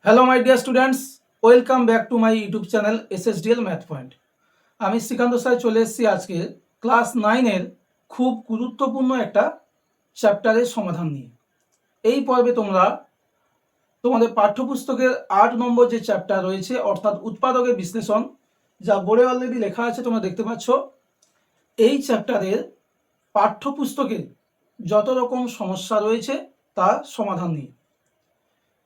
Hello my dear students, welcome back to my YouTube channel SSDL math point. আমি Srikanta sir চলে এসেছি আজকে class 9-এর খুব গুরুত্বপূর্ণ একটা চ্যাপ্টারের সমাধান নিয়ে। এই পর্বে তোমরা তোমাদের পাঠ্যপুস্তকের 8 নম্বর যে চ্যাপ্টার রয়েছে অর্থাৎ উৎপাদকের বিশ্লেষণ, যা বোর্ডে অলরেডি লেখা আছে তোমরা দেখতে পাচ্ছ। এই চ্যাপ্টারের পাঠ্যপুস্তকে যত রকম সমস্যা রয়েছে তার সমাধান নিয়ে,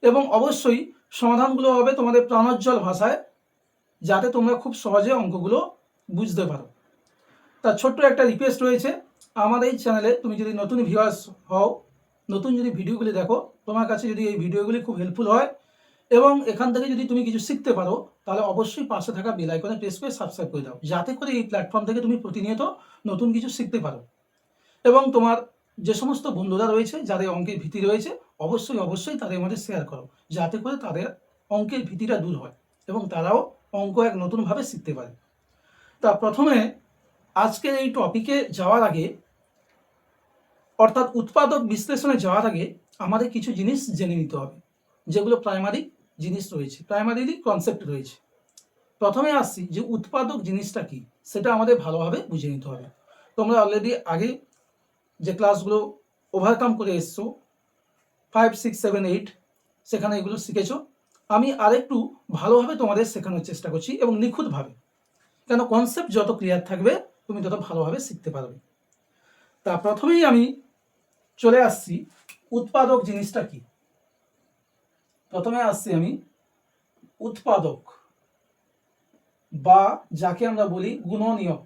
এবং অবশ্যই সমাধানগুলো হবে তোমাদের প্রাণোজ্জ্বল ভাষায়, যাতে তোমরা খুব সহজে অঙ্কগুলো বুঝতে পারো। তার ছোট্ট একটা রিকোয়েস্ট রয়েছে, আমাদের এই চ্যানেলে তুমি যদি নতুন ভিউয়ার্স হও, নতুন যদি ভিডিওগুলি দেখো, তোমার কাছে যদি এই ভিডিওগুলি খুব হেল্পফুল হয় এবং এখান থেকে যদি তুমি কিছু শিখতে পারো, তাহলে অবশ্যই পাশে থাকা বেল আইকনে প্রেস করে সাবস্ক্রাইব করে দাও, যাতে করে এই প্ল্যাটফর্ম থেকে তুমি প্রতিনিয়ত নতুন কিছু শিখতে পারো। এবং তোমার যে সমস্ত বন্ধুরা রয়েছে যাদের অঙ্কের ভীতি রয়েছে, অবশ্যই তাদের মধ্যে শেয়ার করো, যাতে করে তাদের অঙ্কের ভীতিটা দূর হয় এবং তারাও অঙ্ক এক নতুনভাবে শিখতে পারে। তা প্রথমে আজকের এই টপিকে যাওয়ার আগে, অর্থাৎ উৎপাদক বিশ্লেষণে যাওয়ার আগে আমাদের কিছু জিনিস জেনে নিতে হবে, যেগুলো প্রাইমারি জিনিস রয়েছে, প্রাইমারি কনসেপ্ট রয়েছে। প্রথমে আসছি যে উৎপাদক জিনিসটা কি, সেটা আমাদের ভালোভাবে বুঝে নিতে হবে। তোমরা অলরেডি আগে যে ক্লাসগুলো ওভারকাম করে এসছো 5, 6, 7, 8, সেখানে এগুলো শিখেছো। আমি আরেকটু ভালোভাবে তোমাদের শেখানোর চেষ্টা করছি এবং নিখুঁতভাবে, কেন কনসেপ্ট যত ক্লিয়ার থাকবে তুমি তত ভালোভাবে শিখতে পারবে। তা প্রথমেই আমি চলে আসছি উৎপাদক জিনিসটা কি। প্রথমে আসছি আমি উৎপাদক, বা যাকে আমরা বলি গুণনীয়ক,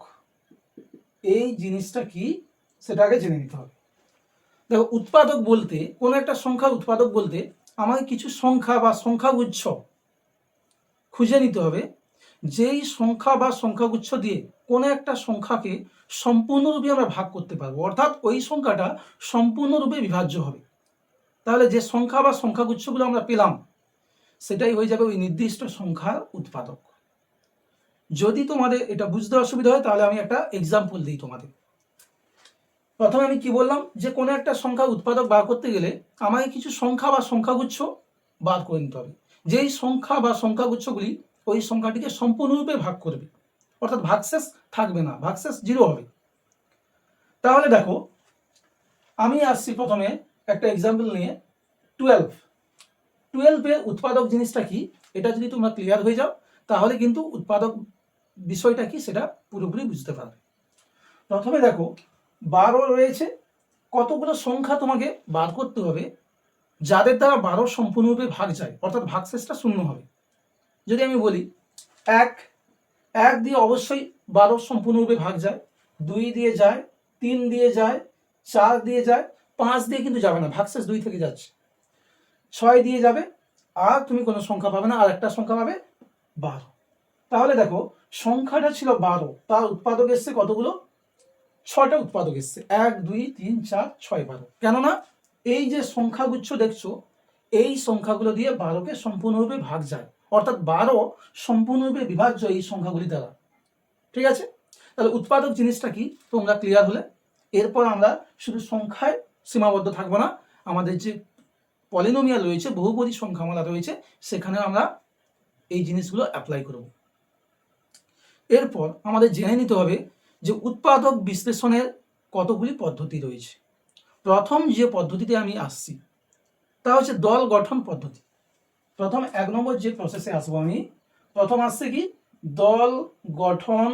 এই জিনিসটা কি সেটাকে জেনে নিতে হবে। দেখো, উৎপাদক বলতে, কোনো একটা সংখ্যার উৎপাদক বলতে আমাকে কিছু সংখ্যা বা সংখ্যাগুচ্ছ খুঁজে নিতে হবে, যেই সংখ্যা বা সংখ্যাগুচ্ছ দিয়ে কোনো একটা সংখ্যাকে সম্পূর্ণরূপে আমরা ভাগ করতে পারবো, অর্থাৎ ওই সংখ্যাটা সম্পূর্ণরূপে বিভাজ্য হবে। তাহলে যে সংখ্যা বা সংখ্যাগুচ্ছগুলো আমরা পেলাম, সেটাই হয়ে যাবে ওই নির্দিষ্ট সংখ্যার উৎপাদক। যদি তোমাদের এটা বুঝতে অসুবিধা হয়, তাহলে আমি একটা এক্সাম্পল দিই তোমাদের। প্রথমে আমি কি বললাম, যে কোনো একটা সংখ্যা উৎপাদক বার করতে গেলে আমাকে কিছু সংখ্যা বা সংখ্যাগুচ্ছ বার করে নিতে হবে, যেই সংখ্যা বা সংখ্যাগুচ্ছগুলি ওই সংখ্যাটিকে সম্পূর্ণরূপে ভাগ করবে, অর্থাৎ ভাগশেষ থাকবে না, ভাগশেষ 0 হবে। তাহলে দেখো, আমি আসছি প্রথমে একটা এক্সাম্পল নিয়ে 12 এর উৎপাদক জিনিসটা কি, এটা যদি তোমরা ক্লিয়ার হয়ে যাও, তাহলে কিন্তু উৎপাদক বিষয়টা কি সেটা পুরোপুরি বুঝতে পারবে। প্রথমে দেখো, 12 রয়েছে, কতগুলো সংখ্যা তোমাকে বার করতে হবে যাদের দ্বারা 12 সম্পূর্ণরূপে ভাগ যায়, অর্থাৎ ভাগশেষটা 0 হবে। যদি আমি বলি 1 দিয়ে অবশ্যই 12 সম্পূর্ণরূপে ভাগ যায়, 2 দিয়ে যায়, 3 দিয়ে যায়, 4 দিয়ে যায়, 5 দিয়ে কিন্তু যাবে না, ভাগশেষ 2 থেকে যাচ্ছে, 6 দিয়ে যাবে, আর তুমি কোনো সংখ্যা পাবে না, আর একটা সংখ্যা পাবে 12। তাহলে দেখো, সংখ্যাটা ছিল 12, তার উৎপাদক এসছে কতগুলো, 6টা উৎপাদক এসছে, 1, 2, 3, 4, 6, 12। কেননা এই যে সংখ্যাগুচ্ছ দেখছো, এই সংখ্যাগুলো দিয়ে 12কে সম্পূর্ণরূপে ভাগ যায়, অর্থাৎ 12 সম্পূর্ণরূপে বিভাজ্য এই সংখ্যাগুলি দ্বারা। ঠিক আছে, তাহলে উৎপাদক জিনিসটা কি তোমরা ক্লিয়ার হলে। এরপর আমরা শুধু সংখ্যায় সীমাবদ্ধ থাকবো না, আমাদের যে পলিনোমিয়াল রয়েছে, বহুপদী সংখ্যামালা রয়েছে, সেখানে আমরা এই জিনিসগুলো অ্যাপ্লাই করব। এরপর আমাদের জেনে নিতে হবে যে উৎপাদক বিশ্লেষণের কতগুলি পদ্ধতি রয়েছে। প্রথম যে পদ্ধতিতে আমি আসছি তা হচ্ছে দল গঠন পদ্ধতি। প্রথম 1 নম্বর যে প্রসেসে আসবো আমি, প্রথম আসছে কি দল গঠন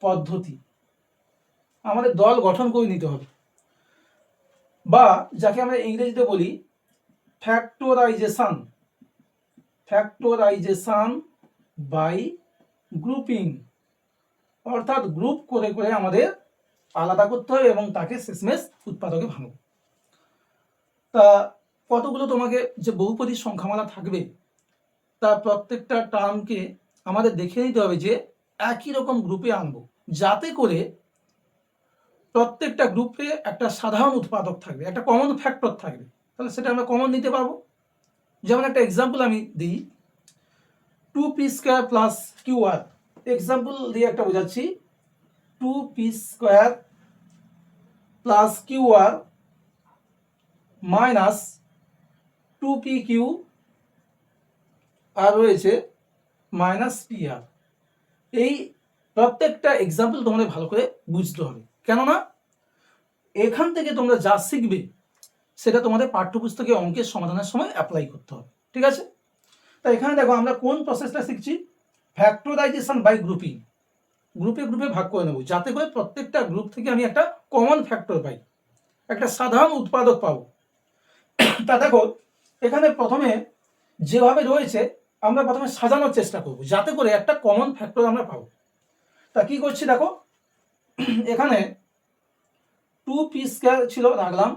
পদ্ধতি। আমাদের দল গঠন করে নিতে হবে, বা যাকে আমরা ইংরেজিতে বলি ফ্যাক্টরাইজেশন, ফ্যাক্টরাইজেশন বাই গ্রুপিং, অর্থাৎ গ্রুপ করে করে আমাদের আলাদা করতে হবে এবং তাকে শেষমেশ উৎপাদকে ভাঙব। তা কতগুলো তোমাকে যে বহুপদী সংখ্যামালা থাকবে, তার প্রত্যেকটা টার্মকে আমাদের দেখে নিতে হবে যে একই রকম গ্রুপে আনবো, যাতে করে প্রত্যেকটা গ্রুপে একটা সাধারণ উৎপাদক থাকবে, একটা কমন ফ্যাক্টর থাকবে, তাহলে সেটা আমরা কমন নিতে পারবো। যেমন একটা এক্সাম্পল আমি দিই, 2p² প্লাস QR, এক্সাম্পল দিয়ে একটা বোঝাচ্ছি। 2p² plus QR minus 2pq আর রয়েছে মাইনাস পি আর। এই প্রত্যেকটা এক্সাম্পল তোমাদের ভালো করে বুঝতে হবে, কেননা এখান থেকে তোমরা যা শিখবে সেটা তোমাদের পাঠ্যপুস্তকে অঙ্কের সমাধানের সময় অ্যাপ্লাই করতে হবে, ঠিক আছে? তা এখানে দেখো আমরা কোন প্রসেসটা শিখছি, ফ্যাক্টরাইজেশন বাই গ্রুপিং। গ্রুপে গ্রুপে ভাগ করে নেব যাতে করে প্রত্যেকটা গ্রুপ থেকে আমি একটা কমন ফ্যাক্টর পাই, একটা সাধারণ উৎপাদক পাবো। তা দেখো এখানে প্রথমে যেভাবে রয়েছে আমরা প্রথমে সাজানোর চেষ্টা করব যাতে করে একটা কমন ফ্যাক্টর আমরা পাবো। তা কি করছি দেখো, এখানে 2p² ছিল রাখলাম,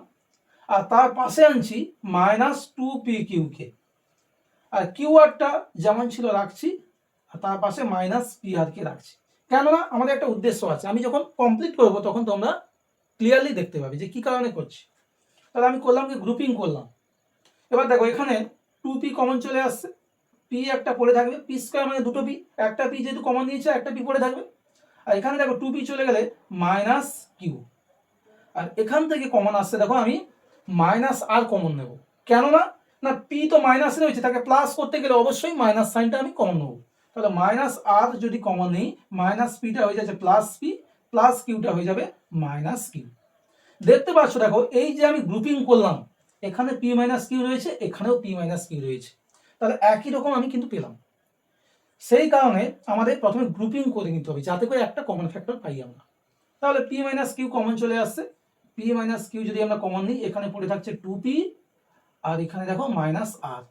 আর তার পাশে আনছি -2pq-কে, আর কিউআরটা যেমন ছিল রাখছি, আর তার পাশে -pr-কে রাখছি। কেননা আমাদের একটা উদ্দেশ্য আছে, আমি যখন কমপ্লিট করব তখন তোমরা ক্লিয়ারলি দেখতে পাবে যে কি কারণে করছি। তাহলে আমি করলাম কি, গ্রুপিং করলাম। এবার দেখো এখানে 2p কমন চলে আসছে, পি একটা পড়ে থাকবে, p² মানে দুটো পি, একটা পি যেহেতু কমন নিয়েছে একটা পি পড়ে থাকবে। আর এখানে দেখো 2p চলে গেলে -q, আর এখান থেকে কমন আসছে দেখো আমি -r কমন নেব। কেননা না পি তো মাইনাসে রয়েছে, তাকে প্লাস করতে গেলে অবশ্যই মাইনাস সাইনটা আমি কমন নেব। তাহলে -r যদি কমন নেই, -pটা হয়ে যাচ্ছে +p, +qটা হয়ে যাবে -q। দেখতে পাচ্ছ দেখো এই যে আমি গ্রুপিং করলাম, এখানে p - q রয়েছে, এখানেও p - q রয়েছে, তাহলে একই রকম আমি কিন্তু পেলাম। সেই কারণে আমাদের প্রথমে গ্রুপিং করে নিতে হবে যাতে করে একটা কমন ফ্যাক্টর পাই আমরা। তাহলে p - q কমন চলে আসছে, p - q যদি আমরা কমন নিই, এখানে পড়ে থাকছে 2p, আর এখানে দেখো -r।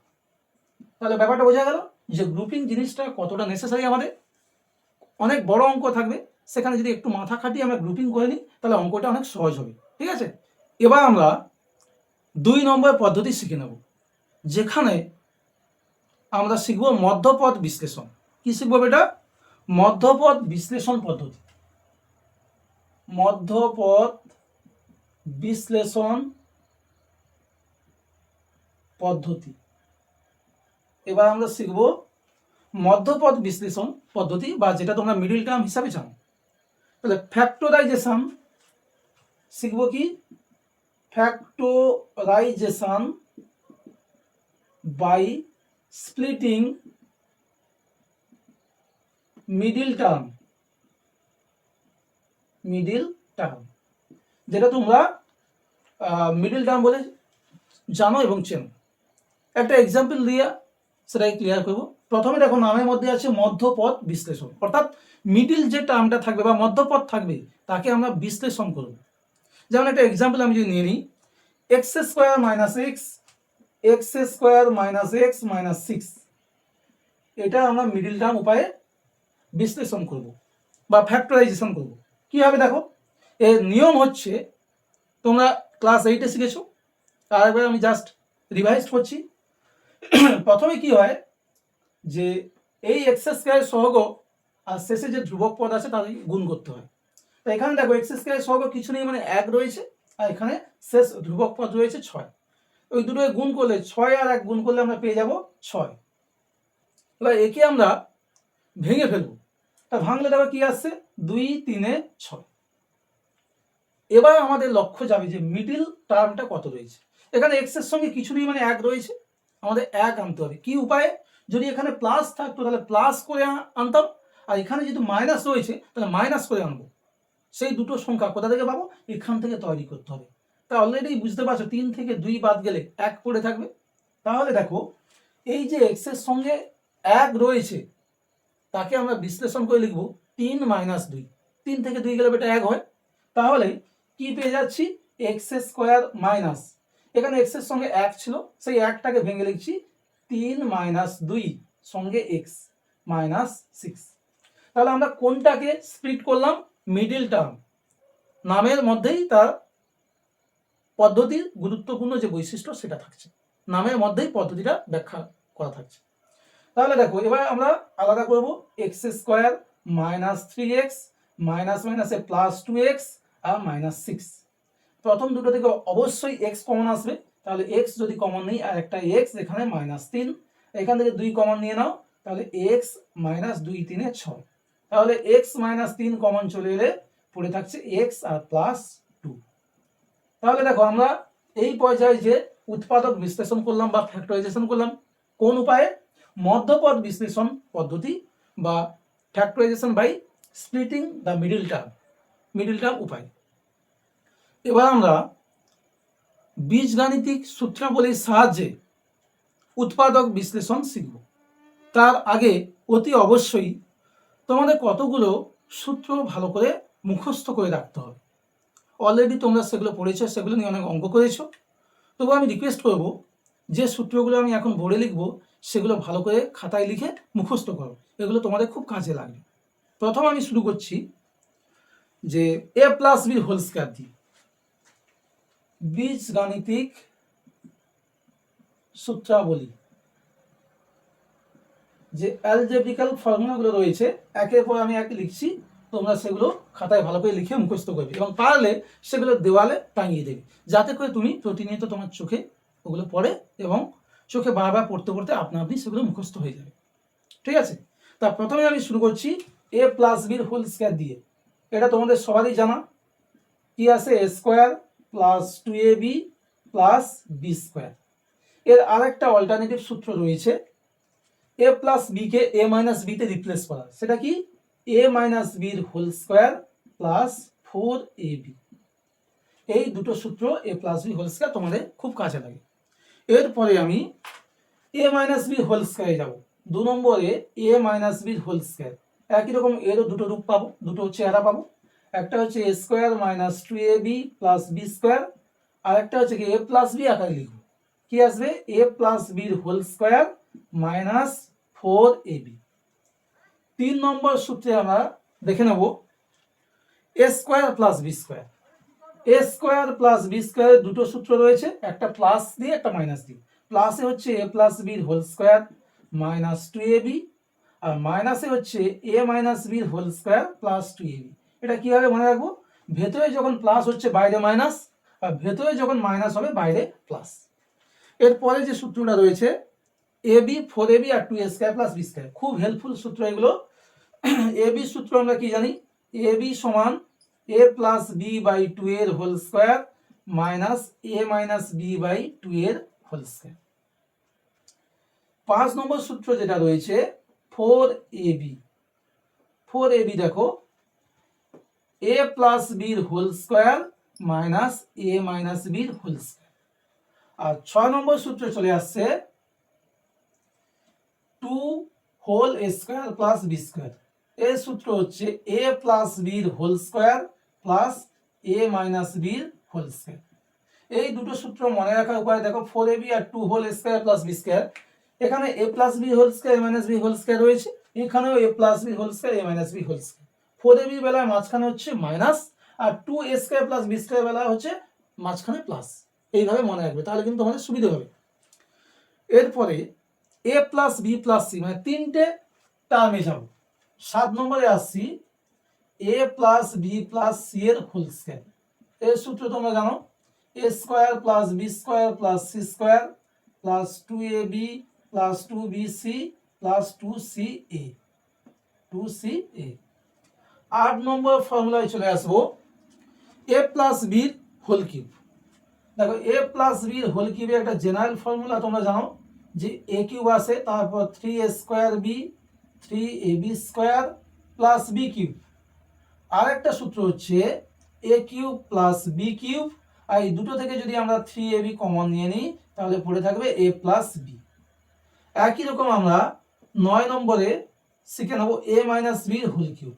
তাহলে ব্যাপারটা বোঝা গেল যে গ্রুপিং জিনিসটা কতটা নেসেসারি আমাদের। অনেক বড় অঙ্ক থাকবে, সেখানে যদি একটু মাথা খাটিয়ে আমরা গ্রুপিং করে নিই তাহলে অঙ্কটা অনেক সহজ হবে, ঠিক আছে? এবার আমরা 2 নম্বর পদ্ধতি শিখে নেব, যেখানে আমরা শিখব মধ্যপদ বিশ্লেষণ। কি শিখবো বেটা? মধ্যপদ বিশ্লেষণ পদ্ধতি। মধ্যপদ বিশ্লেষণ পদ্ধতি। এবার আমরা শিখব মধ্যপদ বিশ্লেষণ পদ্ধতি, বা যেটা তোমরা মিডল টার্ম হিসাবে জানো। তাহলে ফ্যাক্টরাইজেশন শিখব, কি factorisation by splitting middle term. Middle term যেটা তোমরা মিডল টার্ম বলে জানো এবং চেনো। একটা এক্সাম্পল দিয়ে সেটাই ক্লিয়ার করব। প্রথমে দেখো নামের মধ্যে আছে মধ্যপদ বিশ্লেষণ, অর্থাৎ মিডিল যে টার্মটা থাকবে বা মধ্যপদ থাকবে তাকে আমরা বিশ্লেষণ করব। যেমন একটা এক্সাম্পল আমি যদি নিয়ে নিই, x² - x, x² - x - 6, এটা আমরা মিডিল টার্ম উপায়ে বিশ্লেষণ করব বা ফ্যাক্টরাইজেশন করব। কি হবে দেখো, এর নিয়ম হচ্ছে তোমরা ক্লাস 8-এ শিখেছো, আর একবার আমি জাস্ট রিভাইজ করছি। প্রথমে কি হয় যে এই x² সহগ আর শেষে যে ধ্রুবক পদ আছে তাদের গুণ করতে হয়। তো এখানে দেখো x² সহগ কিছু নেই, মানে 1 রয়েছে, আর এখানে শেষ ধ্রুবক পদ রয়েছে 6। ওই দুটোকে গুণ করলে 6 আর 1 গুণ করলে আমরা পেয়ে যাব 6। এবার একে আমরা ভেঙে ফেলবো। তা ভাঙলে দেখো কি আসছে, 2 3 6। এবার আমাদের লক্ষ্য যাবে যে মিডিল টার্মটা কত রয়েছে। এখানে x এর সঙ্গে কিছু নেই, মানে 1 রয়েছে, আমাদের 1 আনতে হবে। কি উপায়ে? যদি এখানে প্লাস থাকতো তাহলে প্লাস করে আনতাম, আর এখানে যেহেতু মাইনাস রয়েছে তাহলে মাইনাস করে আনবো। সেই দুটো সংখ্যা কোথা থেকে পাবো? এখান থেকে তৈরি করতে হবে। তা অলরেডি বুঝতে পারছো 3 থেকে 2 বাদ গেলে 1 পড়ে থাকবে। তাহলে দেখো এই যে x এর সঙ্গে 1 রয়েছে তাকে আমরা বিশ্লেষণ করে লিখবো 3 - 2। 3 থেকে 2 গেলে বেটা 1 হয়। তাহলে কি পেয়ে যাচ্ছি, x² মাইনাস, এখানে x এর সঙ্গে 1 ছিল, সেই 1টাকে ভেঙে লিখছি 3 - 2 সঙ্গে x -6। তাহলে আমরা কোনটাকে স্প্লিট করলাম? Middle term. নামের মধ্যেই তার পদ্ধতির গুরুত্বপূর্ণ যে বৈশিষ্ট্য সেটা থাকছে, নামের মধ্যেই পদ্ধতিটা ব্যাখ্যা করা থাকছে। তাহলে দেখো এবার আমরা আলাদা করব, x² - 3x মাইনাস মাইনাসে +2x আর -6। প্রথম দুটো থেকে অবশ্যই x কমন আসবে, তাহলে x যদি কমন নেই আর একটা x, এখানে -3, এখান থেকে 2 কমন নিয়ে নাও, তাহলে x - 2 3 6। তাহলে x - 3 কমন চলে এলে পড়ে থাকছে x আর +2। তাহলে দেখো আমরা এই পর্যায়ে যে উৎপাদক বিশ্লেষণ করলাম বা ফ্যাক্টরাইজেশন করলাম, কোন উপায়ে? মধ্যপদ বিশ্লেষণ পদ্ধতি বা factorisation by splitting the middle term উপায়। এবার আমরা বীজগাণিতিক সূত্রাবলীর সাহায্যে উৎপাদক বিশ্লেষণ শিখব। তার আগে অতি অবশ্যই তোমাদের কতগুলো সূত্র ভালো করে মুখস্থ করে রাখতে হবে। অলরেডি তোমরা সেগুলো পড়েছো, সেগুলো নিয়ে অনেক অঙ্ক করেছো। তবু আমি রিকোয়েস্ট করব যে সূত্রগুলো আমি এখন বোর্ডে লিখবো সেগুলো ভালো করে খাতায় লিখে মুখস্থ করো, এগুলো তোমাদের খুব কাজে লাগবে। প্রথম আমি শুরু করছি যে a প্লাস বির হোল স্কয়ার দিয়ে বীজগাণিতিক সূত্রাবলী, যে অ্যালজেব্রিক্যাল ফর্মুলাগুলো রয়েছে একের পর আমি এক লিখছি, তোমরা সেগুলো খাতায় ভালো করে লিখে মুখস্থ করবে এবং পারলে সেগুলো দেওয়ালে টাঙিয়ে দেবে, যাতে করে তুমি প্রতিনিয়ত তোমার চোখে ওগুলো পড়ে এবং চোখে বারবার পড়তে পড়তে আপনা আপনি সেগুলো মুখস্থ হয়ে যাবে। ঠিক আছে, তা প্রথমে আমি শুরু করছি a প্লাস বির হোল স্কয়ার দিয়ে। এটা তোমাদের সবারই জানা, কি আছে, a square plus 2ab plus b square. এর আরেকটা অল্টারনেটিভ সূত্র রয়েছে, a প্লাস b কে a মাইনাস b তে রিপ্লেস করা, সেটা কি, a মাইনাস b এর হোল স্কয়ার প্লাস 4ab। এই দুটো সূত্র a plus b whole square তোমাদের খুব কাজে লাগে। এরপরে আমি a মাইনাস b হোল স্কয়ারে যাব। 2 নম্বরে a minus b whole square, একই রকম এরও দুটো রূপ পাবো, দুটো চেহারা পাবো। একটা হচ্ছে a square minus 2ab plus b square, আর একটা হচ্ছে কি a প্লাস b আকারে লিখব, কি আসবে, a প্লাস b এর হোল স্কয়ার মাইনাস 4ab। 3 নম্বর সূত্রে আমরা দেখে নেব a square plus b square. a square plus b স্কয়ারের দুটো সূত্র রয়েছে, একটা প্লাস দিয়ে একটা মাইনাস দিয়ে। প্লাসে হচ্ছে a প্লাস b এর হোল স্কয়ার মাইনাস 2ab, আর মাইনাসে হচ্ছে a মাইনাস b এর হোল স্কয়ার প্লাস 2ab। এটা কিভাবে মনে রাখবো, ভেতরে যখন প্লাস হচ্ছে বাইরে মাইনাস, আর ভেতরে যখন মাইনাস হবে বাইরে প্লাস। এরপরে যে সূত্রটা রয়েছে ab 4ab আর 2a square plus b square, খুব হেল্পফুল সূত্র এগুলো। ab সূত্র আমরা কি জানি, ab সমান a প্লাস b বাই 2 এর whole square minus a minus b by 2 এর হোল স্কয়ার। 5 নম্বর সূত্র যেটা রয়েছে 4ab, 4ab দেখো a প্লাস b এর whole square minus a minus b এর হোল স্কয়ার। আর 6 নম্বর সূত্রে চলে আসছে 2 whole square plus b square. এর সূত্র হচ্ছে a প্লাস b এর whole square plus a minus b এর হোল স্কয়ার। এই দুটো সূত্র মনে রাখার উপায় দেখো, 4ab আর 2 whole square plus b square, এখানে a plus b whole square a minus b whole square রয়েছে, এখানেও a plus b whole square a minus b whole square. 4ab বেলায় মাঝখানে হচ্ছে মাইনাস, আর 2a square plus b square বেলায় হচ্ছে মাঝখানে প্লাস। এইভাবে মনে রাখবে, তাহলে কিন্তু তোমাদের সুবিধা হবে। এরপরে a plus b plus c, মানে তিনটে টার্মে যাব। 7 নম্বরে আসছি a plus b plus c এর হোল স্কয়ার। এর সূত্র তোমরা জানো, a square plus b square plus c square plus 2ab plus 2bc plus 2ca। 8 number ফর্মুলায় চলে আসবো a plus b whole cube. দেখো a প্লাস b হোল কিউবের একটা জেনারেল ফর্মুলা তোমরা জানো, যে a কিউব আসে, তারপর 3a square b 3ab square plus b cube. আর একটা সূত্র হচ্ছে a cube plus b cube, আর এই দুটো থেকে যদি আমরা 3ab কমন নিয়ে নিই তাহলে পড়ে থাকবে a প্লাস b। একই রকম আমরা 9 নম্বরে শিখে নেব a minus b whole cube,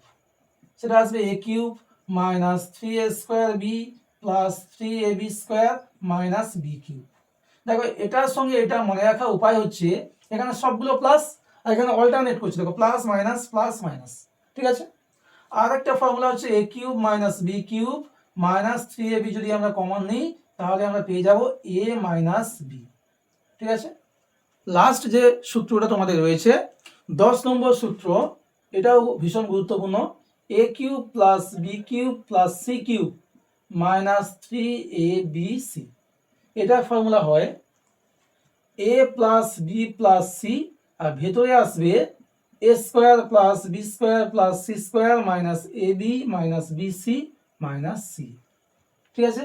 সেটা আসবে a cube minus 3a square b plus 3ab square minus b cube. দেখো এটার সঙ্গে এটা মনে রাখার উপায় হচ্ছে, এখানে সবগুলো প্লাস আর এখানে অল্টারনেট করছে, দেখো প্লাস মাইনাস, ঠিক আছে। আর একটা ফর্মুলা হচ্ছে a cube minus b cube minus 3ab, যদি আমরা কমন নিই তাহলে আমরা পেয়ে যাব a মাইনাস b। ঠিক আছে, লাস্ট যে সূত্রটা তোমাদের রয়েছে 10 নম্বর সূত্র, এটাও ভীষণ গুরুত্বপূর্ণ, a cube plus b cube plus c cube minus 3abc। এটার ফর্মুলা হয় a plus b plus c, আর ভেতরে আসবে a square plus b square plus c square minus ab minus bc minus c। ঠিক আছে,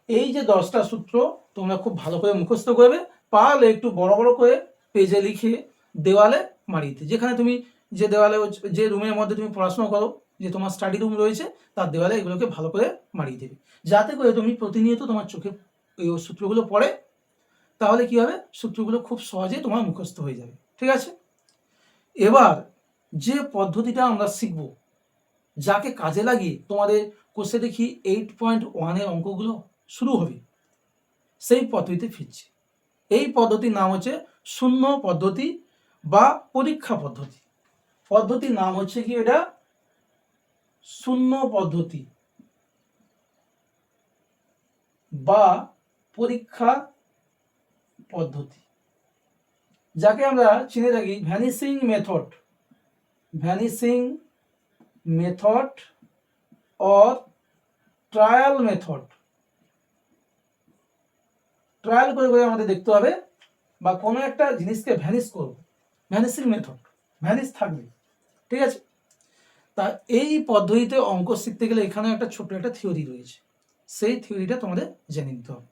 এই যে 10টা সূত্র তোমরা খুব ভালো করে মুখস্থ করবে, পারলে একটু বড় বড় করে পেজে লিখে দেওয়ালে মারিয়ে দিতে। যেখানে তুমি যে দেওয়ালে যে রুমের মধ্যে তুমি পড়াশোনা করো, যে তোমার স্টাডি রুম রয়েছে, তার দেওয়ালে এগুলোকে ভালো করে মারিয়ে দেবে, যাতে করে তুমি প্রতিনিয়ত তোমার চোখে এই সূত্রগুলো পড়ে, তাহলে কি হবে, সূত্রগুলো খুব সহজে তোমার মুখস্থ হয়ে যাবে। ঠিক আছে, এবার যে পদ্ধতিটা আমরা শিখব, যাকে কাজে লাগিয়ে তোমাদের কোষে দেখি 8.1 অঙ্কগুলো শুরু হবে, সেই পদ্ধতিতে ফিরছি। এই পদ্ধতির নাম হচ্ছে শূন্য পদ্ধতি বা পরীক্ষা পদ্ধতি। পদ্ধতির নাম হচ্ছে কি, এটা শূন্য পদ্ধতি বা পরীক্ষা পদ্ধতি, যাকে আমরা চিনে থাকি vanishing method, vanishing method or trial method. Trial করে করে আমাদের দেখতে হবে, বা কোনো একটা জিনিসকে ভ্যানিশ করব, ভ্যানিসিং মেথড, ভ্যানিশ থাকবে। ঠিক আছে, তা এই পদ্ধতিতে অঙ্ক শিখতে গেলে এখানে একটা ছোট্ট একটা থিওরি রয়েছে, সেই থিওরিটা তোমাদের জেনে নিতে হবে।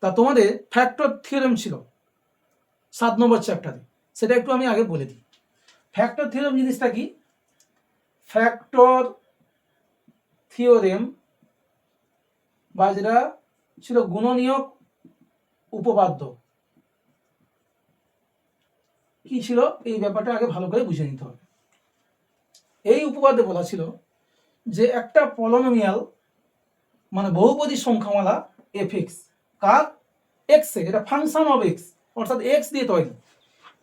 তা তোমাদের ফ্যাক্টর থিওরেম ছিল 7 নম্বর চ্যাপ্টারে, সেটা একটু আমি আগে বলে দিই। ফ্যাক্টর থিওরেম জিনিসটা কি? ফ্যাক্টর থিওরেম বা যেটা ছিল গুণনীয়ক উপপাদ্য, কি ছিল এই ব্যাপারটা আগে ভালো করে বুঝে নিতে হবে। এই উপপাদ্যে বলা ছিল যে একটা পলিনোমিয়াল মানে বহুপদী সংখ্যামালা এফ(x), কার? এক্স এর, এটা ফাংশন অফ এক্স, অর্থাৎ এক্স দিয়ে তৈরি।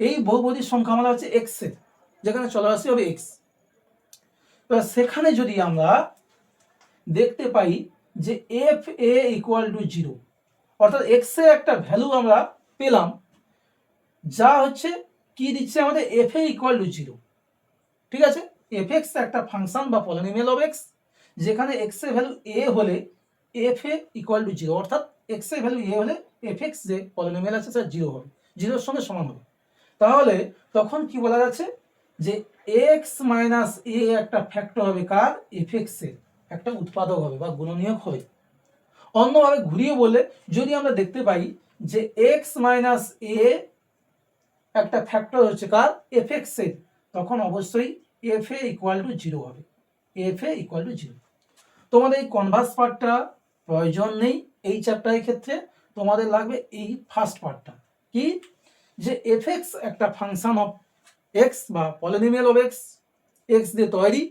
এই বহুপদী সংখ্যামালা হচ্ছে এক্স এর, যেখানে চলরাশি হবে এক্স। এবার সেখানে যদি আমরা দেখতে পাই যে এফ এ ইকুয়াল টু 0, অর্থাৎ এক্স এর একটা ভ্যালু আমরা পেলাম, যা হচ্ছে কি দিচ্ছে আমাদের, এফ এ ইকুয়াল টু 0। ঠিক আছে, এফ এক্স একটা ফাংশন বা পলিনোমিয়াল অফ এক্স, যেখানে এক্স এর ভ্যালু এ হলে এফ এ ইকুয়াল টু 0, অর্থাৎ এক্স এর ভ্যালু এ হলে এফ এক্স যে পলিনোমিয়াল আছে সেটা 0 হবে, 0-এর সঙ্গে সমান হবে। তাহলে তখন কি বলা যাচ্ছে যে এক্স মাইনাস এ একটা ফ্যাক্টর হবে কার? এফ এক্স এর, একটা উৎপাদক হবে বা গুণনীয়ক হবে। অন্যভাবে ঘুরিয়ে বললে যদি আমরা দেখতে পাই যে এক্স মাইনাস এ একটা ফ্যাক্টর হচ্ছে কার? এফ এক্স এর, তখন অবশ্যই এফ এ ইকুয়াল টু 0 হবে, এফ এ ইকুয়াল টু 0। তোমাদের এই কনভার্স পার্টটা প্রয়োজন নেই এই চ্যাপ্টারের ক্ষেত্রে, তোমাদের লাগবে এই ফার্স্ট পার্টটা, কি? যে এফ এক্স একটা ফাংশন অফ এক্স বা পলিনোমিয়াল অফ এক্স, এক্স দিয়ে তৈরি,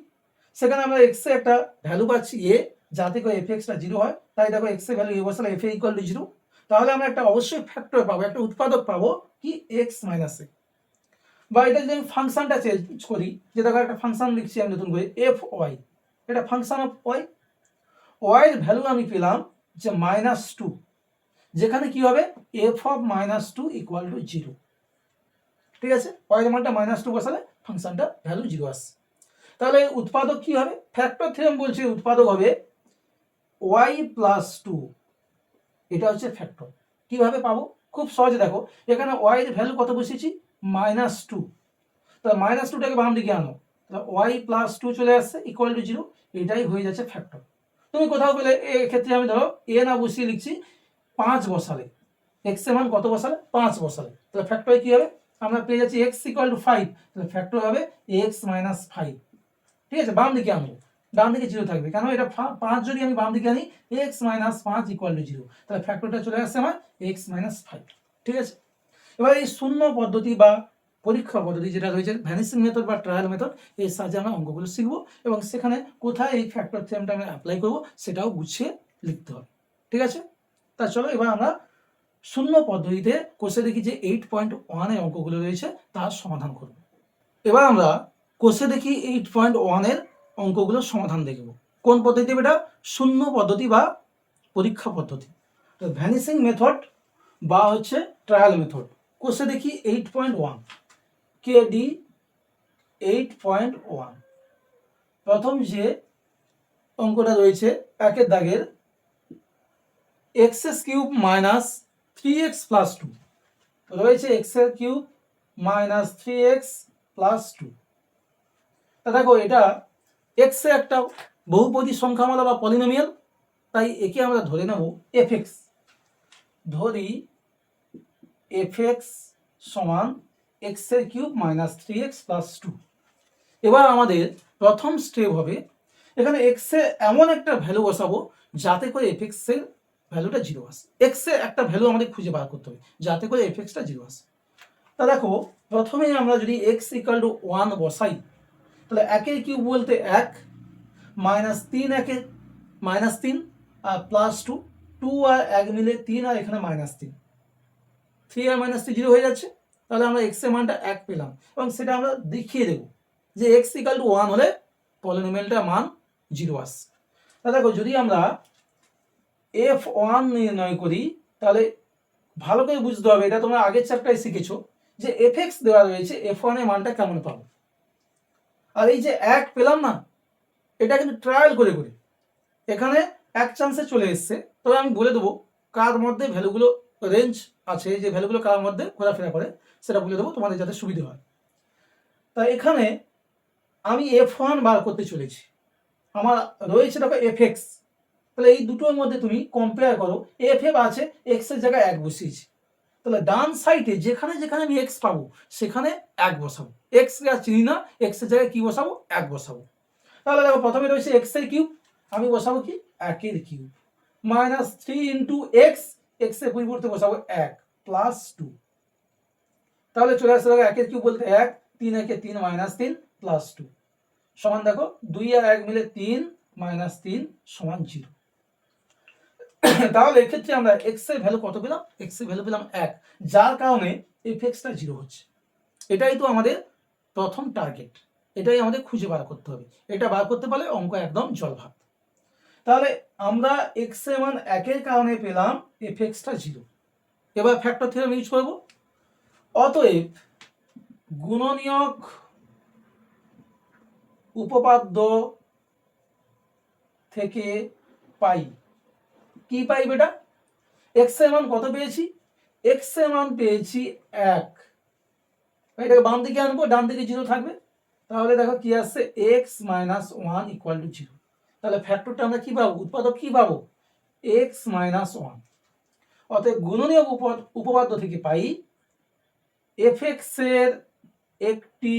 সেখানে আমরা এক্স এর একটা ভ্যালু পাচ্ছি এ, যাতে করে এফ এক্সটা 0 হয়। তাই দেখো এক্স এর ভ্যালু এ বসালে এফ এ ইকুয়াল টু 0, তাহলে আমরা একটা অবশ্যই ফ্যাক্টর পাবো, একটা উৎপাদক পাবো, কি? এক্স মাইনাস এ। বা এটা যদি আমি ফাংশনটা চেঞ্জ করি, যে দেখো একটা ফাংশন লিখছি আমি নতুন করে এফ ওয়াই, এটা ফাংশন অফ ওয়াই, ওয়াই এর ভ্যালু আমি পেলাম যে -2, যেখানে কি হবে, এফ অফ -2 ইকুয়াল টু 0। ঠিক আছে, ওয়াই এর মানটা -2 বসালে ফাংশনটা ভ্যালু 0 আসছে। তাহলে উৎপাদক কি হবে? ফ্যাক্টর থিওরেম বলছে উৎপাদক হবে ওয়াই প্লাস 2, এটা হচ্ছে ফ্যাক্টর। কিভাবে পাবো? খুব সহজে দেখো, এখানে ওয়াই এর ভ্যালু কত বসিয়েছি? -2, তাহলে -2টাকে বাম দিকে আনো, তাহলে ওয়াই প্লাস 2 চলে আসছে ইকুয়াল টু 0, এটাই হয়ে যাচ্ছে ফ্যাক্টর। তুমি কোথাও পেলে, এক্ষেত্রে আমি ধরো এ না বসিয়ে লিখছি 5 বসালে, এক্স এর মান কত বসালে? 5 বসালে, তাহলে ফ্যাক্টর কি হবে? আমরা পেয়ে যাচ্ছি এক্স ইকুয়াল টু 5, তাহলে ফ্যাক্টর হবে এক্স মাইনাস 5। ঠিক আছে, বাম দিকে আনবো, ডান দিকে 0 থাকবে, কেন? এটা 5 যদি আমি বাম দিকে আনি, এক্স মাইনাস 5 ইকুয়াল টু 0, তাহলে ফ্যাক্টরটা চলে আসছে আমার এক্স মাইনাস 5। ঠিক আছে, এবার এই শূন্য পদ্ধতি বা পরীক্ষা পদ্ধতি যেটা রয়েছে ভ্যানিসিং মেথড বা ট্রায়াল মেথড, এর সাহায্যে আমরা অঙ্কগুলো শিখবো, এবং সেখানে কোথায় এই ফ্যাক্টর থিওরেমটা আমরা অ্যাপ্লাই করবো সেটাও গুছিয়ে লিখতে হবে। ঠিক আছে, তা চলো এবার আমরা শূন্য পদ্ধতিতে কোষে দেখি যে 8.1 এর অঙ্কগুলো রয়েছে তার সমাধান করব। এবার আমরা কোষে দেখি 8.1 এর অঙ্কগুলোর সমাধান দেখব। কোন পদ্ধতি? এটা শূন্য পদ্ধতি বা পরীক্ষা পদ্ধতি, তো ভ্যানিসিং মেথড বা হচ্ছে ট্রায়াল মেথড। কোষে দেখি 8.1, কেডি 8.1। প্রথম যে অঙ্কটা রয়েছে একের দাগের, x³ মাইনাস 3x প্লাস 2 রয়েছে, x³ মাইনাস 3x প্লাস 2। তা দেখো এটা x এর একটা বহুপদী সংখ্যামালা বা পলিনোমিয়াল, তাই একে আমরা ধরে নেব fx। ধরি fx সমান এক্স এর কিউব মাইনাস 3x প্লাস 2। এবার আমাদের প্রথম স্টেপ হবে এখানে এক্স এ এমন একটা ভ্যালু বসাবো যাতে করে এফ এক্স এর ভ্যালুটা জিরো আসে। এক্স এর একটা ভ্যালু আমাদের খুঁজে বার করতে হবে যাতে করে এফ এক্সটা জিরো আসে। তা দেখো প্রথমেই আমরা যদি এক্স ইকাল টু 1 বসাই তাহলে একের কিউব বলতে 1, মাইনাস 3 একের মাইনাস 3 আর প্লাস 2, 2 আর 1 মিলে 3 আর এখানে মাইনাস 3, 3 আর মাইনাস 3 জিরো হয়ে যাচ্ছে। তাহলে আমরা এক্স এর মানটা 1 পেলাম এবং সেটা আমরা দেখিয়ে দেবো যে এক্স ইকাল টু 1 হলে পলিনোমিয়ালটার মান জিরো আসে। তাহলে দেখো যদি আমরা f1 নির্ণয় করি তাহলে ভালো করে বুঝতে হবে, এটা তোমরা আগের চ্যাপ্টারে শিখেছো যে fx দেওয়া রয়েছে, f1 এর মানটা কেমন পাবো। আর এই যে 1 পেলাম না, এটা কিন্তু ট্রায়াল করে করে এখানে এক চান্সে চলে এসছে। তবে আমি বলে দেবো কার মধ্যে ভ্যালুগুলো রেঞ্জ আছে, যে ভ্যালুগুলো কার মধ্যে ঘোরাফেরা করে সেটা বলে দেবো তোমাদের যাতে সুবিধা হয়। তাই এখানে আমি f1 বার করতে চলেছি, আমার রয়েছে দেখো fx। তাহলে এই দুটোর মধ্যে তুমি কম্পেয়ার করো, এফ আছে এক্স এর জায়গায় 1 বসিয়েছি, তাহলে ডান সাইডে যেখানে যেখানে আমি এক্স পাবো সেখানে 1 বসাবো। এক্স কে আর চিনি না, এক্স এর জায়গায় কি বসাবো, 1 বসাবো। তাহলে দেখো প্রথমে রয়েছে এক্স এর কিউব, আমি বসাবো কি 1 এর cube minus 3 into x, x এর পরিবর্তে বসাবো 1 প্লাস 2। তাহলে চলে আসছে দেখো 1 এর কিউব বলতে 1, 3 একে 3 মাইনাস 3 প্লাস 2 সমান দেখো 2 আর 1 মিলে 3 মাইনাস 3 সমান 0। তাহলে এক্ষেত্রে আমরা এক্স এর ভ্যালু কত পেলাম, এক্স এর ভ্যালু পেলাম 1, যার কারণে এফ এক্সটা জিরো হচ্ছে। এটাই তো আমাদের প্রথম টার্গেট, এটাই আমাদের খুঁজে বার করতে হবে। এটা বার করতে পারলে অঙ্ক একদম জলভাত। তাহলে আমরা এক্স এর মান 1 এর কারণে পেলাম এফ এক্সটা জিরো। এবার ফ্যাক্টর থিওরেম ইউজ করব। অতএব গুণনীয়ক উপপাদ্য থেকে পাই কি পাই বেটা, এক্স এর মান কত পেয়েছি, এক্স এর মান পেয়েছি 1। এটাকে বাম দিকে আনবো, ডান দিকে 0 থাকবে। তাহলে দেখো কি আসছে, x মাইনাস 1 ইকুয়াল টু 0। তাহলে ফ্যাক্টরটা আমরা কি পাবো, উৎপাদক কি পাবো, x মাইনাস 1। অতএব গুণনীয়ক উপপাদ্য থেকে পাই fx এর একটি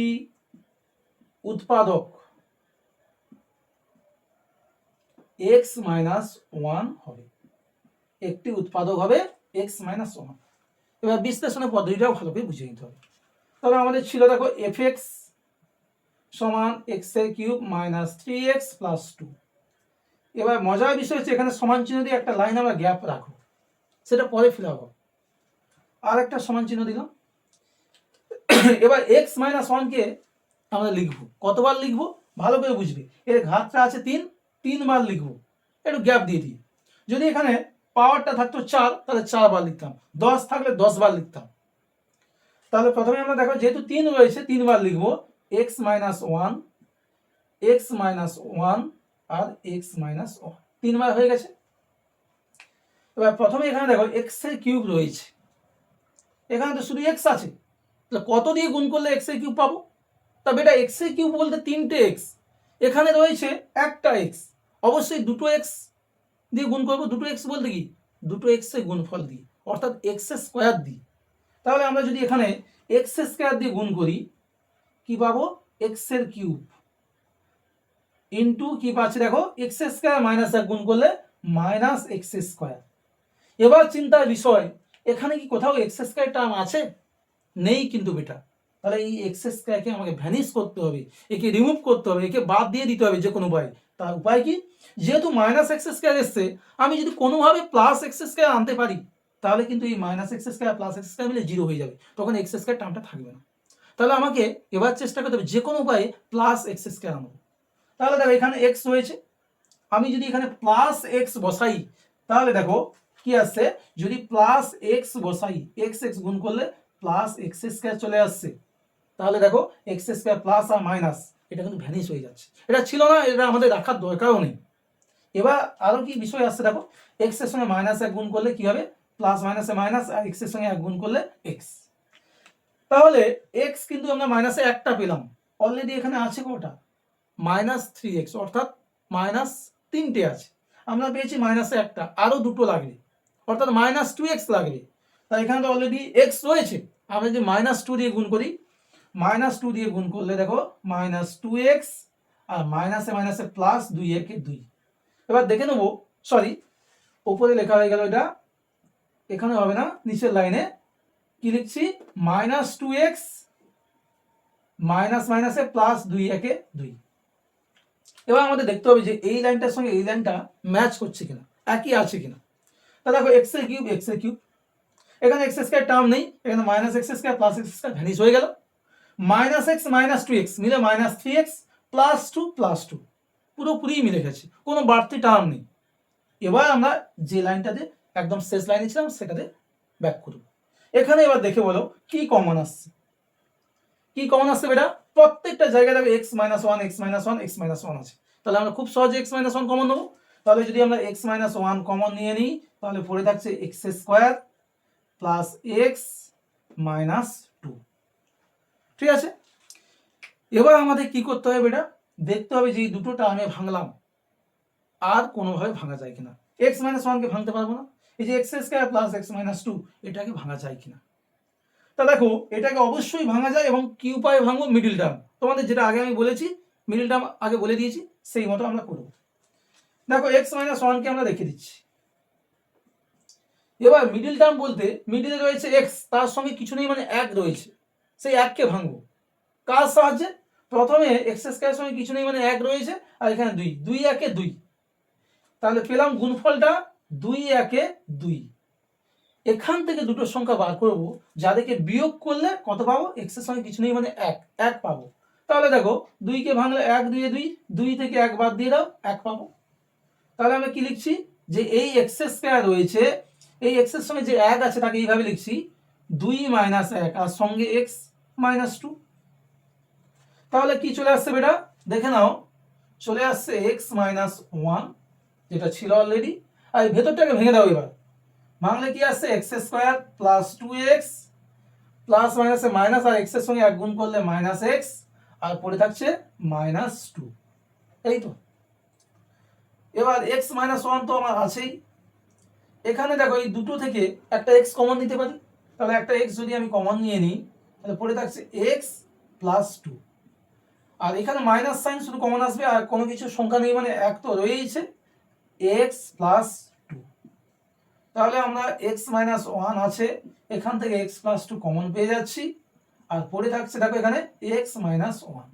উৎপাদক x মাইনাস 1 হবে, একটি উৎপাদক হবে x মাইনাস 1। এবার বিশ্লেষণের পদ্ধতিটাও ভালো করে বুঝে নিতে হবে। তাহলে আমাদের ছিল দেখো fx সমান x এর কিউব মাইনাস 3x প্লাস 2। এবার মজার বিষয় হচ্ছে এখানে সমান চিহ্ন দিয়ে একটা লাইন আমরা গ্যাপ রাখো, সেটা পরে ফিল আপ হবে। আর একটা সমান চিহ্ন দিলাম। এবার x মাইনাস 1 কে আমরা লিখবো, কতবার লিখবো ভালো করে বুঝবে, এর ঘাতটা আছে 3 বার লিখবো, একটু গ্যাপ দিয়ে দিই। যদি এখানে পাওয়ারটা থাকতো 4 তাহলে 4 বার লিখতাম, 10 থাকলে 10 বার লিখতাম। তাহলে প্রথমে আমরা দেখো যেহেতু 3 রয়েছে 3 বার লিখবো, x মাইনাস 1, x মাইনাস 1 আর x মাইনাস 1, 3 বার হয়ে গেছে। এবার প্রথমে এখানে দেখো x এর কিউব রয়েছে, এখানে তো শুধু x আছে, তাহলে কত দিয়ে গুণ করলে x এর কিউব পাবো, তবে এটা x এর কিউব বলতে 3টে x, এখানে রয়েছে একটা x, অবশ্যই দুটো x দিয়ে গুণ করবো। দুটো x বলতে কি, দুটো x এর গুণফল দিয়ে, অর্থাৎ x স্কয়ার দিয়ে। তাহলে আমরা যদি এখানে x স্কয়ার দিয়ে গুণ করি কি পাবো, x এর কিউব ইন্টু কি পাচ্ছি দেখো x স্কয়ার মাইনাস 1 গুণ করলে মাইনাস x স্কয়ার। এবার চিন্তার বিষয়, এখানে কি কোথাও x স্কয়ার টার্ম আছে, নেই কিন্তু বেটা। তাহলে এই x স্কয়ারকে আমাকে ভ্যানিশ করতে হবে, একে রিমুভ করতে হবে, একে বাদ দিয়ে দিতে হবে যে কোনো উপায়। তার উপায় কি, যেহেতু মাইনাস এক্স স্কয়ার এসছে, আমি যদি কোনোভাবে প্লাস এক্স স্কয়ার আনতে পারি তাহলে কিন্তু এই minus x square plus x square মিলে 0 হয়ে যাবে, তখন এক্স স্কয়ার টার্মটা থাকবে না। তাহলে আমাকে এবার চেষ্টা করতে হবে যে কোনো উপায়ে প্লাস এক্স স্কয়ার আনবো। তাহলে দেখো এখানে এক্স রয়েছে, আমি যদি এখানে প্লাস এক্স বসাই তাহলে দেখো কি আসছে, যদি প্লাস এক্স বসাই এক্স এক্স গুণ করলে প্লাস এক্স স্কয়ার চলে আসছে। তাহলে দেখো এক্স স্কয়ার প্লাস আর মাইনাস এটা কিন্তু ভ্যানিশ হয়ে যাচ্ছে, এটা ছিল না, এটা আমাদের রাখার দরকারও নেই। এবার আরো কি বিষয় আসছে দেখো, এক্স এর সঙ্গে মাইনাস 1 গুণ করলে কি হবে, প্লাস মাইনাসে মাইনাস, আর এক্স এর সঙ্গে 1 গুণ করলে এক্স। তাহলে এক্স কিন্তু আমরা মাইনাসে একটা পেলাম, অলরেডি এখানে আছে কটা, মাইনাস 3x, অর্থাৎ মাইনাস 3টে আছে। আমরা পেয়েছি মাইনাসে একটা, আরো দুটো লাগবে, অর্থাৎ মাইনাস 2x লাগবে। তাই এখানে তো অলরেডি x রয়েছে, আমরা যদি -2 দিয়ে গুণ করি, -2 দিয়ে গুণ করলে দেখো -2x আর মাইনাসে মাইনাসে প্লাস 2 একে 2। এবার দেখে নেবো, সরি উপরে লেখা হয়ে গেল, এটা এখানে হবে না, নিচের লাইনে কি লিখছি, -2x মাইনাস মাইনাসে প্লাস 2 একে 2। এবার আমাদের দেখতে হবে যে এই লাইনটার সঙ্গে এই লাইনটা ম্যাচ করছে কিনা, একই আছে কিনা। তা দেখো x এর কিউব, এখানে এক্স স্কয়ার টার্ম নেই, এখানে -x² প্লাস x² ভ্যানিশ হয়ে গেল। -x -2x মিলে -3x +2 পুরোপুরি মিলে গেছে, কোনো বাড়তি টার্ম নেই। এবার আমরা যে লাইনটাতে একদম শেষ লাইনে ছিলাম সেটাতে ব্যাক করব। এখানে এবার দেখে বলো কি কমন আসছে, কি কমন আসছে বেটা, প্রত্যেকটা জায়গায় দেখো x - 1 x - 1 x - 1 আছে, তাহলে আমরা খুব সহজে x - 1 কমন নেবো। তাহলে যদি আমরা x - 1 কমন নিয়ে নিই, তাহলে পড়ে থাকছে x² প্লাস x - 2। ঠিক আছে, এবার আমাদের কি করতে হবে বেটা, দেখতে হবে যে এই দুটো টার্মে ভাঙলাম আর কোনোভাবে ভাঙা যায় কিনা। x - 1 কে ভাঙতে পারবো না, এই যে x² প্লাস x - 2 এটাকে ভাঙা যায় কিনা। তা দেখো এটাকে অবশ্যই ভাঙা যায়, এবং কি উপায়ে ভাঙবো, মিডিল টার্ম, তোমাদের যেটা আগে আমি বলেছি, মিডিল টার্ম আগে বলে দিয়েছি, সেই মতো আমরা করব। দেখো x - 1 কে আমরা রেখে দিচ্ছি। এবার মিডিল টার্ম বলতে মিডিলে রয়েছে x, তার সঙ্গে কিছু নেই মানে 1 রয়েছে, সেই 1 কে ভাঙবো কার সাহায্যে, প্রথমে x² সঙ্গে কিছু নেই মানে 1 রয়েছে, আর এখানে 2, 2 একে 2, তাহলে পেলাম গুণফলটা 2 একে 2। এখান থেকে দুটো সংখ্যা বার করব, যাদেরকে বিয়োগ করলে কত পাবো, x এর সঙ্গে কিছু নেই মানে 1 পাবো। তাহলে দেখো 2 কে ভাঙলে 1 2 2, 2 থেকে 1 বাদ দিয়ে দাও, 1 পাবো। তাহলে আমরা কি লিখছি, যে এই x² রয়েছে, এই x এর সঙ্গে যে 1 আছে তাকে এইভাবে লিখছি 2 - 1 আর সঙ্গে x - 2। তাহলে কি চলে আসছে বেটা, দেখে নাও, চলে আসছে x - 1 যেটা ছিল অলরেডি, আর এই ভেতরটাকে ভেঙে দাও। এবার ভাঙলে কি আসছে, x² প্লাস 2x প্লাস মাইনাসে মাইনাস, আর x এর সঙ্গে 1 গুণ করলে -x, আর পড়ে থাকছে -2। এই তো, এবার x - 1 তো আমার আছেই, এখানে দেখো এই দুটো থেকে একটা x কমন নিতে পারি, তাহলে একটা x যদি আমি কমন নিয়ে নিই, তাহলে পড়ে থাকছে x + 2, আর এখানে মাইনাস সাইন শুধু কমন আসবে, আর কোনো কিছু সংখ্যা নেই মানে 1 তো রয়েইছে, x + 2। তাহলে আমরা x - 1 আছে, এখান থেকে x + 2 কমন পেয়ে যাচ্ছি, আর পড়ে থাকছে দেখো এখানে x - 1,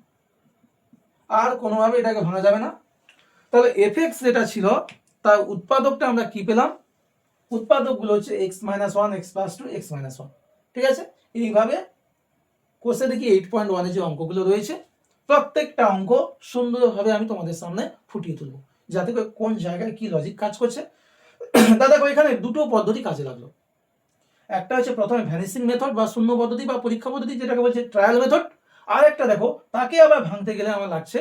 আর কোনোভাবে এটাকে ভাঙা যাবে না। তাহলে fx যেটা ছিল তার উৎপাদকটা আমরা কি পেলাম, উৎপাদকগুলো হচ্ছে x - 1 x + 2 x - 1। ঠিক আছে, এইভাবে কোর্সে দেখি 8.1 এর যে অঙ্কগুলো রয়েছে, প্রত্যেকটা অঙ্ক সুন্দরভাবে আমি তোমাদের সামনে ফুটিয়ে তুলব, যাতে করে কোন জায়গায় কি লজিক কাজ করছে। দাদা এখানে দুটো পদ্ধতি কাজে লাগলো, একটা হচ্ছে প্রথমে ভ্যানিসিং মেথড বা শূন্য পদ্ধতি বা পরীক্ষা পদ্ধতি, যেটাকে বলছে ট্রায়াল মেথড, আর একটা দেখো তাকে আবার ভাঙতে গেলে আমার লাগছে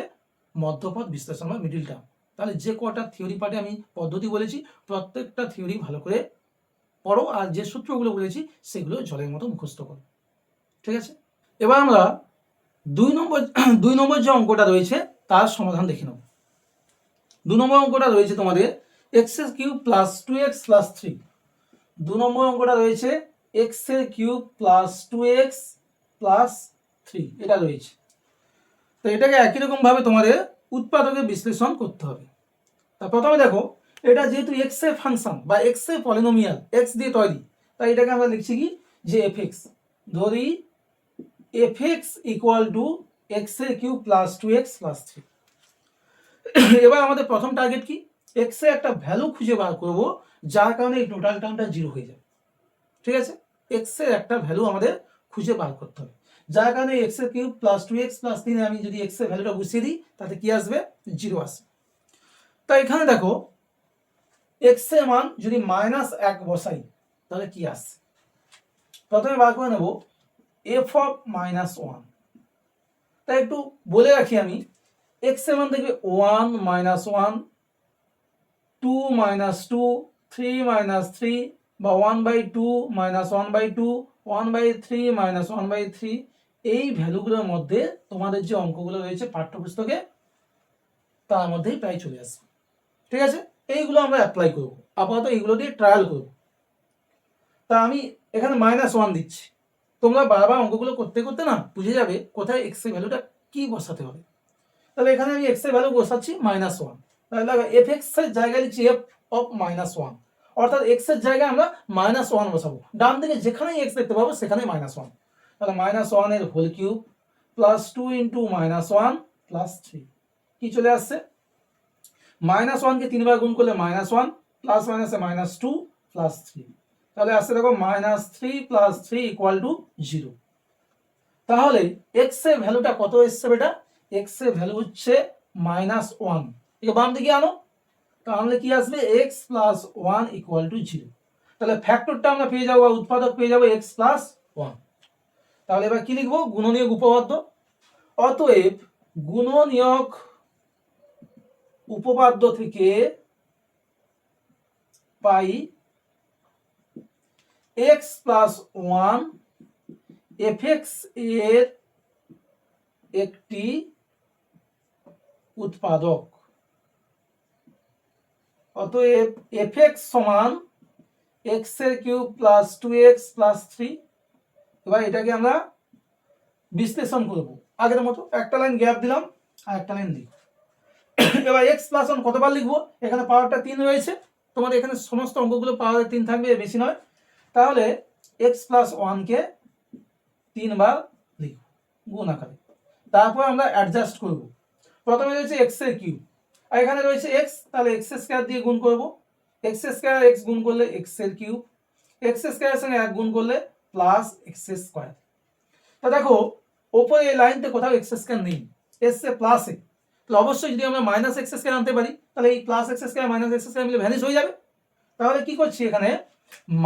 মধ্যপদ বিশ্লেষণ বা মিডিল টার্ম। তাহলে যে কটা থিওরি পার্টে আমি পদ্ধতি বলেছি, প্রত্যেকটা থিওরি ভালো করে পড়ো, আর যে সূত্রগুলো বলেছি সেগুলো জলের মতো মুখস্থ করো। ঠিক আছে, এবার আমরা 2 নম্বর যে অঙ্কটা রয়েছে তার সমাধান দেখে নেব। 2 নম্বর অঙ্কটা রয়েছে তোমাদের x³ + 2x + 3। 2 নম্বর অঙ্কটা রয়েছে x³ + 2x + 3, এটা রয়েছে। তো এটাকে একই রকম ভাবে তোমাদের উৎপাদকে বিশ্লেষণ করতে হবে। তা প্রথমে দেখো, এটা যেহেতু x এর ফাংশন বা x এর পলিনোমিয়াল, x দিয়ে তৈরি, তাই এটাকে আমরা লিখছি কি, যে fx, ধরি fx = x³ + 2x + 3। এবার আমাদের প্রথম টার্গেট কি, x এর একটা ভ্যালু খুঁজে বার করব, যার কারণে এই টোটাল টার্মটা 0 হয়ে যাবে। ঠিক আছে, x এর একটা ভ্যালু আমাদের খুঁজে বার করতে হবে, যার কারণে x³ + 2x + 3 আমি যদি x এর ভ্যালুটা বসিয়ে দিই, তাতে কি আসবে, 0 আসবে। তাই এখানে দেখো x এর মান যদি -1 বসাই, তাহলে কি আসছে, প্রথমে বার করে নেব f(-1). তাই একটু বলে রাখি আমি, x এর মান দেখবে 1 -1, 2 -2, 3 -3, বা 1/2 -1/2, 1/3 -1/3, এই ভ্যালুগুলোর মধ্যে তোমাদের যে অঙ্কগুলো রয়েছে পাঠ্যপুস্তকে, তার মধ্যেই প্রায় চলে আসবে। ঠিক আছে, এইগুলো আমরা অ্যাপ্লাই করব, আপাতত এইগুলো দিয়ে ট্রায়াল করব। তা আমি এখানে -1 দিচ্ছি, তোমরা বারবার অঙ্কগুলো করতে করতে না বুঝে যাবে কোথায় এক্স এর ভ্যালুটা কি বসাতে হবে। তাহলে এখানে আমি এক্স এর ভ্যালু বসাচ্ছি -1, তাহলে দেখো এফ এক্স এর জায়গায় লিখছি এফ অফ -1, অর্থাৎ এক্স এর জায়গায় আমরা -1 বসাবো। ডান দিকে যেখানেই এক্স দেখতে পাবো সেখানেই -1, তাহলে -1 এর whole cube plus 2 into -1 plus 3 কি চলে আসছে, -1 কে 3 বার গুণ করলে -1 প্লাস মাইনাসে -2 প্লাস 3, তাহলে আসছে দেখো -3 প্লাস 3 ইকুয়াল টু 0। তাহলে এক্স এর ভ্যালুটা কত এসছে বেটা, এক্স এর ভ্যালু হচ্ছে -1, একে বাম দিকে আনো, তাহলে কি আসবে x প্লাস 1 ইকুয়াল টু 0। তাহলে ফ্যাক্টরটা আমরা পেয়ে যাবো, উৎপাদক পেয়ে যাবো x প্লাস 1। তাহলে এবার কি লিখবো, গুণনীয়ক উপপাদ্য। অতএব গুণনীয়ক উপপাদ্য থেকে পাই x প্লাস 1 fx এর একটি উৎপাদক। অতএব fx সমান x এর কিউব প্লাস 2x প্লাস 3। এবার এটাকে আমরা বিশ্লেষণ করব আগের মতো, একটা লাইন গ্যাপ দিলাম আর একটা লাইন দিই। এবার x প্লাস 1 কতবার লিখবো, এখানে পাওয়ারটা 3 রয়েছে, তোমাদের এখানে সমস্ত অঙ্কগুলো পাওয়ারে 3 থাকবে, বেশি নয়। তাহলে x প্লাস 1 কে 3 বার লিখব গুণ আকারে, তারপর আমরা অ্যাডজাস্ট করব। প্রথমে রয়েছে x এর কিউব আর এখানে রয়েছে x, তাহলে x স্কয়ার দিয়ে গুণ করব, x স্কয়ার x গুণ করলে x এর কিউব, x স্কয়ারের সঙ্গে 1 গুণ করলে প্লাস x স্কয়ার। তা দেখো উপরে এই লাইনতে কোথাও x স্কয়ার নেই, এসছে প্লাস এ, তাহলে অবশ্যই যদি আমরা মাইনাস x স্কয়ার আনতে পারি তাহলে এই plus x square minus x square মিলে ভ্যানিশ হয়ে যাবে। তাহলে কি করছি, এখানে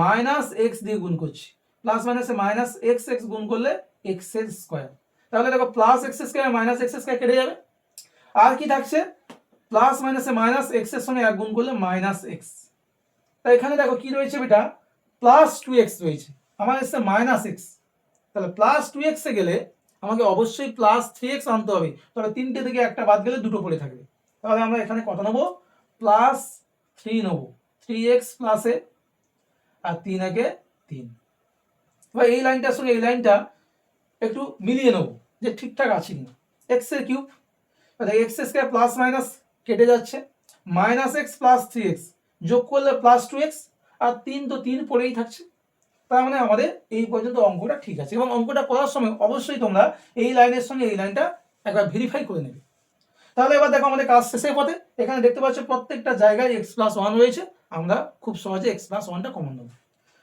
মাইনাস x দিয়ে গুণ করছি, প্লাস মাইনাসে মাইনাস x x গুণ করলে x এর স্কয়ার, তাহলে দেখো plus x square minus x square কেটে যাবে, আর কি থাকছে প্লাস মাইনাসে মাইনাস x এর সঙ্গে 1 গুণ করলে মাইনাস x। তাই এখানে দেখো কি রয়েছে বেটা, প্লাস 2x রয়েছে, আমার এসছে মাইনাস x, তাহলে প্লাস 2x এ গেলে আমাকে অবশ্যই প্লাস 3x আনতে হবে, তবে তিনটে থেকে একটা বাদ গেলে দুটো পড়ে থাকবে। তাহলে আমরা এখানে কত নেব, প্লাস 3 নেব, 3x প্লাসে আর 3 একে 3। এবার এই লাইনটার সঙ্গে এই লাইনটা একটু মিলিয়ে নেব যে ঠিকঠাক আছে কিনা। x এর কিউব, তাহলে x স্কয়ার প্লাস মাইনাস কেটে যাচ্ছে, মাইনাস x প্লাস 3x যোগ করলে প্লাস 2x, আর 3 তো 3 পড়েই থাকছে। তার মানে আমাদের এই পর্যন্ত অঙ্কটা ঠিক আছে, এবং অঙ্কটা করার সময় অবশ্যই তোমরা এই লাইনের সঙ্গে এই লাইনটা একবার ভেরিফাই করে নেবে। তাহলে এবার দেখো আমাদের কাজ শেষের পথে, এখানে দেখতে পাচ্ছ প্রত্যেকটা জায়গায় x প্লাস 1 রয়েছে, আমরা খুব সহজে x প্লাস 1টা কমন নেব।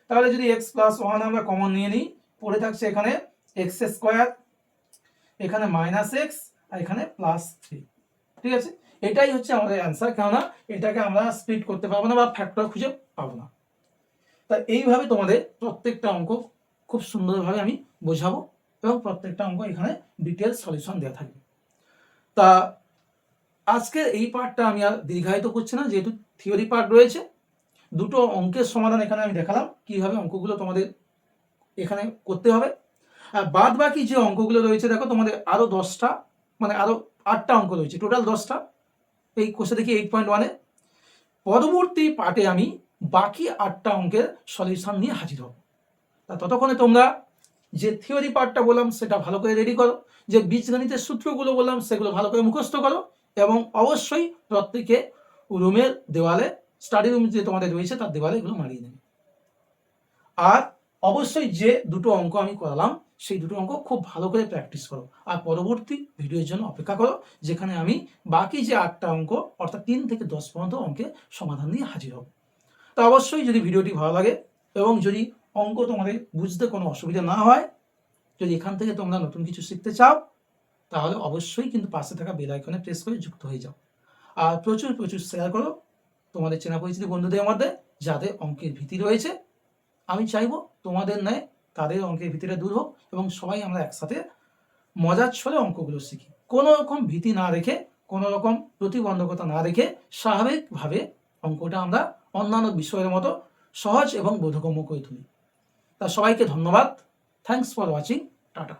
তাহলে যদি x প্লাস 1 আমরা কমন নিয়ে নিই, পড়ে থাকছে এখানে x স্কয়ার, এখানে মাইনাস x আর এখানে প্লাস 3। ঠিক আছে, এটাই হচ্ছে আমাদের অ্যান্সার, কেননা এটাকে আমরা স্প্লিট করতে পারবো না বা ফ্যাক্টর খুঁজে পাবো না। তাই এইভাবে তোমাদের প্রত্যেকটা অঙ্ক খুব সুন্দরভাবে আমি বোঝাবো, এবং প্রত্যেকটা অঙ্ক এখানে ডিটেলস সলিউশন দেওয়া থাকবে। তা আজকের এই পার্টটা আমি আর দীর্ঘায়িত করছি না, যেহেতু থিওরি পার্ট রয়েছে। দুটো অঙ্কের সমাধান এখানে আমি দেখালাম, কিভাবে অঙ্কগুলো তোমাদের এখানে করতে হবে। আর বাদ বাকি যে অঙ্কগুলো রয়েছে দেখো তোমাদের আরও 10টা, মানে আরও 8টা অঙ্ক রয়েছে, টোটাল 10টা এই কোর্সে দেখি 8.1-এ। পরবর্তী পার্টে আমি বাকি 8টা অঙ্কের সলিউশন নিয়ে হাজির হব। তা ততক্ষণে তোমরা যে থিওরি পার্টটা বললাম সেটা ভালো করে রেডি করো, যে বীজগণিতের সূত্রগুলো বললাম সেগুলো ভালো করে মুখস্থ করো, এবং অবশ্যই প্রত্যেকে রুমের দেওয়ালে, স্টাডি রুম যে তোমাদের রয়েছে তার দেওয়ালে এগুলো মারিয়ে নেবে। আর অবশ্যই যে দুটো অঙ্ক আমি করালাম সেই দুটো অঙ্ক খুব ভালো করে প্র্যাকটিস করো, আর পরবর্তী ভিডিওর জন্য অপেক্ষা করো, যেখানে আমি বাকি যে 8টা অঙ্ক অর্থাৎ 3 থেকে 10 পর্যন্ত অঙ্কের সমাধান নিয়ে হাজির হব। তো অবশ্যই যদি ভিডিওটি ভালো লাগে এবং যদি অঙ্ক তোমাদের বুঝতে কোনো অসুবিধা না হয়, যদি এখান থেকে তোমরা নতুন কিছু শিখতে চাও, তাহলে অবশ্যই কিন্তু পাশে থাকা বেল আইকনে প্রেস করে যুক্ত হয়ে যাও, আর প্রচুর প্রচুর শেয়ার করো তোমাদের চেনা পরিচিত বন্ধুদের মধ্যে যাদের অঙ্কের ভীতি রয়েছে। আমি চাইবো তোমাদের ন্যায় তাদের অঙ্কের ভীতিটা দূর হোক, এবং সবাই আমরা একসাথে মজার ছলে অঙ্কগুলো শিখি, কোনো রকম ভীতি না রেখে, কোনো রকম প্রতিবন্ধকতা না রেখে স্বাভাবিকভাবে অঙ্কটা আমরা অন্যান্য বিষয়ের মতো সহজ এবং বোধগম্য করে তুলি। তা সবাইকে ধন্যবাদ, থ্যাঙ্কস ফর ওয়াচিং, টাটা।